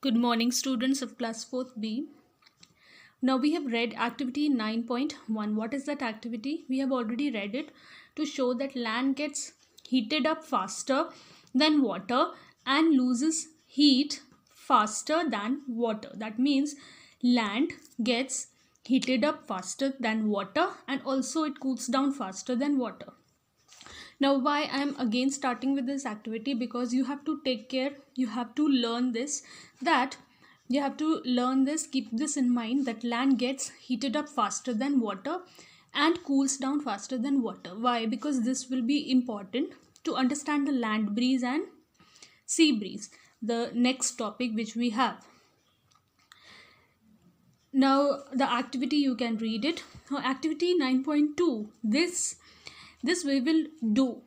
Good morning, students of class 4th B. Now we have read activity 9.1. What is that activity? We have already read it to show that land gets heated up faster than water and loses heat faster than water. That means land gets heated up faster than water and also it cools down faster than water. Now why I am again starting with this activity, because you have to take care, you have to learn this, that you have to learn this, keep this in mind, that land gets heated up faster than water and cools down faster than water. Why? Because this will be important to understand the land breeze and sea breeze, the next topic which we have. Now the activity, you can read it. Now activity 9.2, this we will do.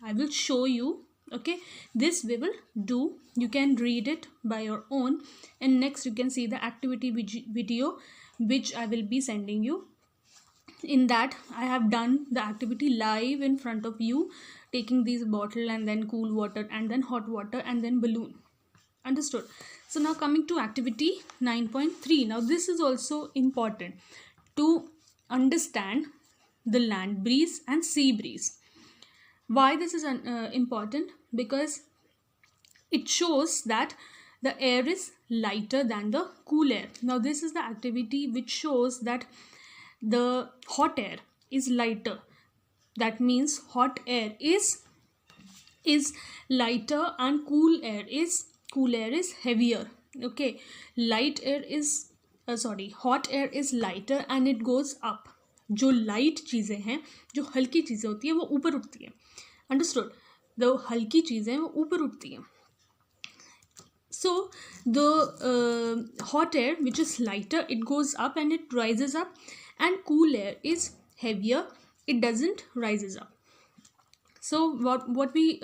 I will show you. Okay, this we will do. You can read it by your own, and next you can see the activity video which I will be sending you. In that I have done the activity live in front of you, taking these bottle and then cool water and then hot water and then balloon. Understood? So now coming to activity 9.3. Now this is also important to understand the land breeze and sea breeze. Why this is important? Because it shows that the air is lighter than the cool air. Now this is the activity which shows that the hot air is lighter. That means hot air is lighter and cool air is heavier. Okay, hot air is lighter and it goes up. जो light चीज़ें हैं, जो हल्की चीज़ें होती हैं, वो ऊपर उठती हैं. अंडरस्टूड? द हल्की चीज़ें वो ऊपर उठती हैं. So the hot air which is lighter, it goes up and it rises up, and cool air is heavier, it doesn't rises up. So what we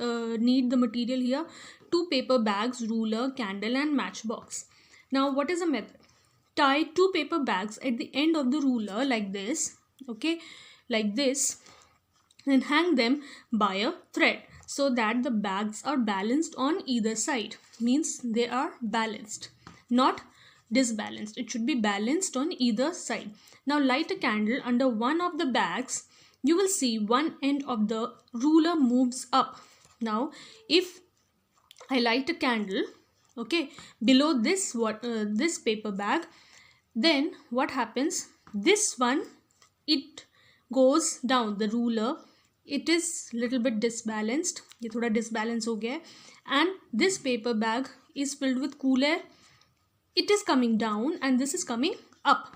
need the material here: 2 paper bags, ruler, candle and matchbox. Now what is the method? Tie 2 paper bags at the end of the ruler like this. Okay, like this, and hang them by a thread so that the bags are balanced on either side. Means they are balanced, not disbalanced. It should be balanced on either side. Now light a candle under one of the bags. You will see one end of the ruler moves up. Now if I light a candle, okay, below this this paper bag, then what happens? This one, it goes down. The ruler, it is little bit disbalanced. ये थोड़ा disbalance हो गया है. And this paper bag is filled with cool air. It is coming down and this is coming up.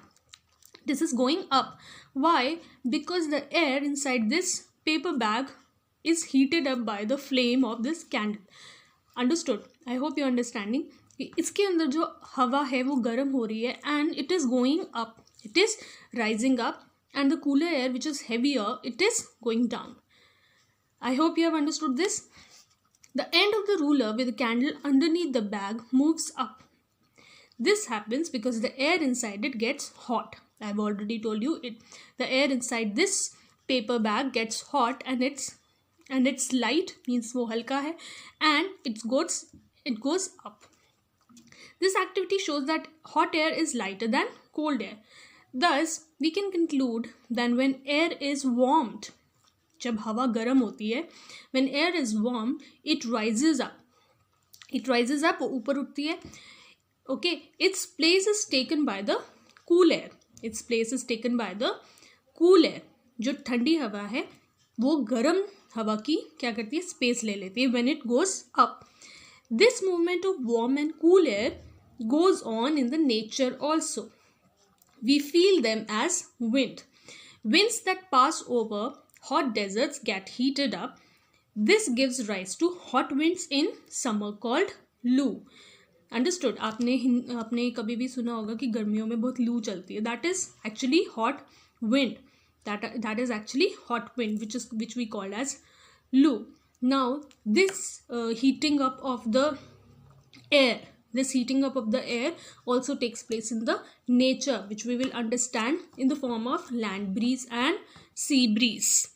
This is going up. Why? Because the air inside this paper bag is heated up by the flame of this candle. Understood? I hope you're understanding. इसके अंदर जो हवा है वो गर्म हो रही है and it is going up. It is rising up, and the cooler air which is heavier, it is going down. I hope you have understood this. The end of the ruler with the candle underneath the bag moves up. This happens because the air inside it gets hot. I have already told you it. The air inside this paper bag gets hot and it's light, means वो हल्का है, and it goes up. This activity shows that hot air is lighter than cold air. Thus, we can conclude that when air is warmed, जब हवा गर्म होती है, when air is warm, it rises up. It rises up, वो ऊपर उठती है. Okay, its place is taken by the cool air. Its place is taken by the cool air. जो ठंडी हवा है, वो गर्म हवा की क्या करती है? स्पेस ले लेती है when it goes up. This movement of warm and cool air goes on in the nature also. We feel them as wind. Winds that pass over hot deserts get heated up. This gives rise to hot winds in summer called loo. Understood? आपने कभी भी सुना होगा कि गर्मियों में बहुत लू चलती है. That is actually hot wind. That is actually hot wind, which we call as loo. Now this heating up of the air, also takes place in the nature, which we will understand in the form of land breeze and sea breeze.